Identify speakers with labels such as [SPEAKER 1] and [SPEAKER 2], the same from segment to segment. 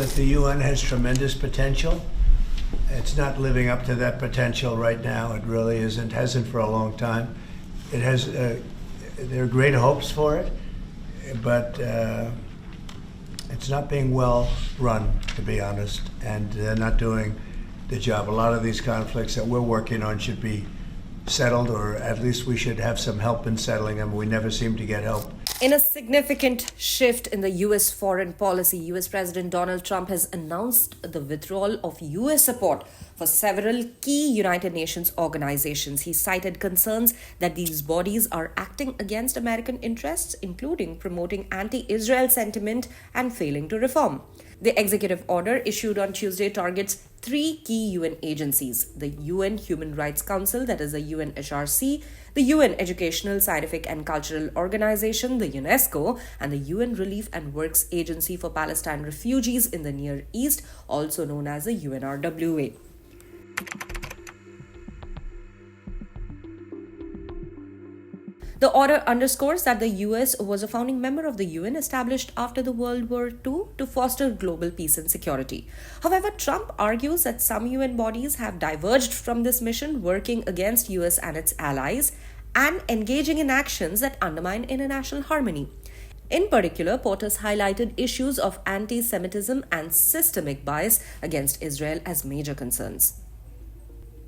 [SPEAKER 1] that the UN has tremendous potential. It's not living up to that potential right now. It really isn't, hasn't for a long time. It has, there are great hopes for it, but it's not being well run, to be honest, and they're not doing the job. A lot of these conflicts that we're working on should be settled, or at least we should have some help in settling them. We never seem to get help.
[SPEAKER 2] In a significant shift in the U.S. foreign policy, U.S. President Donald Trump has announced the withdrawal of U.S. support for several key United Nations organizations. He cited concerns that these bodies are acting against American interests, including promoting anti-Israel sentiment and failing to reform. The executive order issued on Tuesday targets three key UN agencies: the UN Human Rights Council, that is the UNHRC, the UN Educational, Scientific and Cultural Organization, the UNESCO, and the UN Relief and Works Agency for Palestine Refugees in the Near East, also known as the UNRWA. The order underscores that the US was a founding member of the UN established after the World War II to foster global peace and security. However, Trump argues that some UN bodies have diverged from this mission, working against US and its allies and engaging in actions that undermine international harmony. In particular, POTUS highlighted issues of anti-Semitism and systemic bias against Israel as major concerns.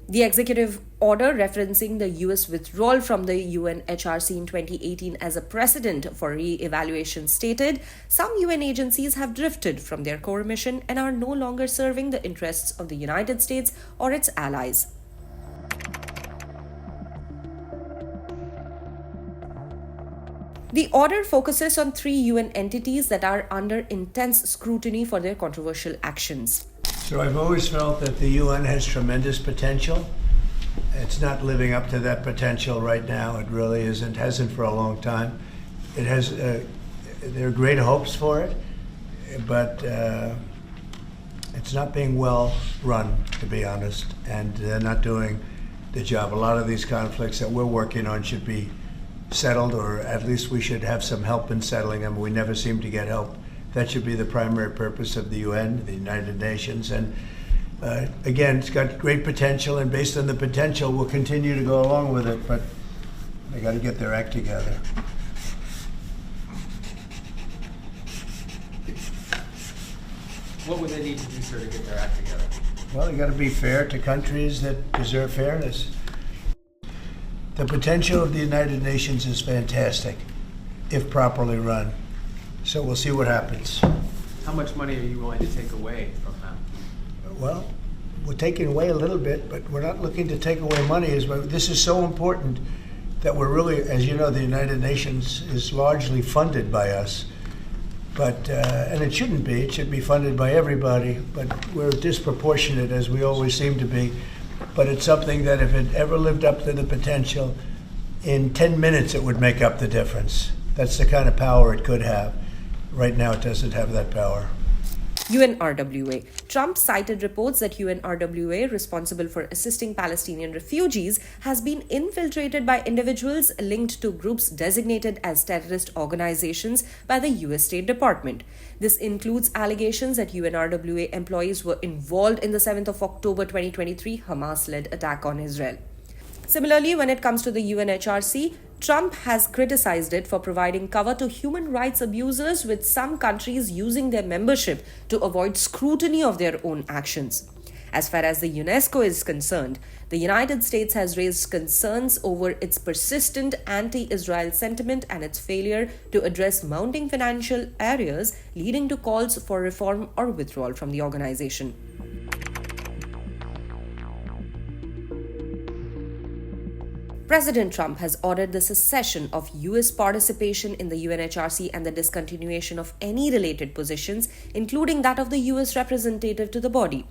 [SPEAKER 2] The executive order referencing the US withdrawal from the UNHRC in 2018 as a precedent for re-evaluation stated, some UN agencies have drifted from their core mission and are no longer serving the interests of the United States or its allies. The order focuses on three UN entities that are under intense scrutiny for their controversial actions.
[SPEAKER 1] So I've always felt that the UN has tremendous potential. It's not living up to that potential right now. It really isn't, hasn't for a long time. It has, there are great hopes for it, but it's not being well run, to be honest, and they're not doing the job. A lot of these conflicts that we're working on should be settled, or at least we should have some help in settling them. We never seem to get help. That should be the primary purpose of the UN, the United Nations. And again, it's got great potential, and based on the potential, we'll continue to go along with it, but they got to get their act together.
[SPEAKER 3] What would they need to do, sir, to get their act together?
[SPEAKER 1] Well, they got to be fair to countries that deserve fairness. The potential of the United Nations is fantastic, if properly run. So we'll see what happens.
[SPEAKER 3] How much money are you willing to take away from them?
[SPEAKER 1] Well, we're taking away a little bit, but we're not looking to take away money. This is so important that we're really, as you know, the United Nations is largely funded by us. But, and it shouldn't be. It should be funded by everybody, but we're disproportionate, as we always seem to be. But it's something that if it ever lived up to the potential, in 10 minutes it would make up the difference. That's the kind of power it could have. Right now, it doesn't have that power.
[SPEAKER 2] UNRWA. Trump cited reports that UNRWA, responsible for assisting Palestinian refugees, has been infiltrated by individuals linked to groups designated as terrorist organizations by the US State Department. This includes allegations that UNRWA employees were involved in the 7th of October 2023 Hamas-led attack on Israel. Similarly, when it comes to the UNHRC, Trump has criticized it for providing cover to human rights abusers, with some countries using their membership to avoid scrutiny of their own actions. As far as the UNESCO is concerned, the United States has raised concerns over its persistent anti-Israel sentiment and its failure to address mounting financial arrears, leading to calls for reform or withdrawal from the organization. President Trump has ordered the cessation of US participation in the UNHRC and the discontinuation of any related positions, including that of the US representative to the body.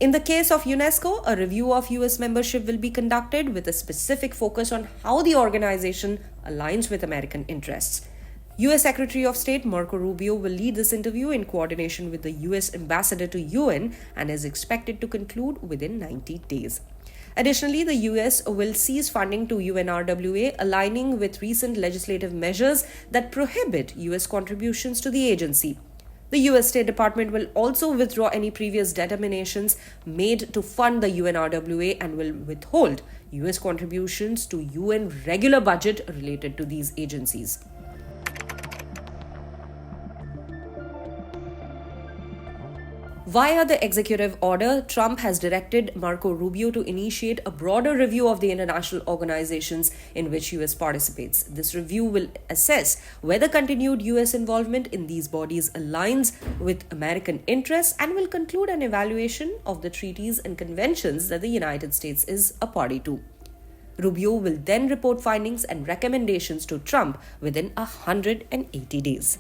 [SPEAKER 2] In the case of UNESCO, a review of US membership will be conducted with a specific focus on how the organization aligns with American interests. US Secretary of State Marco Rubio will lead this interview in coordination with the US Ambassador to UN and is expected to conclude within 90 days. Additionally, the US will cease funding to UNRWA, aligning with recent legislative measures that prohibit US contributions to the agency. The US State Department will also withdraw any previous determinations made to fund the UNRWA and will withhold US contributions to UN regular budget related to these agencies. Via the executive order, Trump has directed Marco Rubio to initiate a broader review of the international organizations in which US participates. This review will assess whether continued US involvement in these bodies aligns with American interests and will conclude an evaluation of the treaties and conventions that the United States is a party to. Rubio will then report findings and recommendations to Trump within 180 days.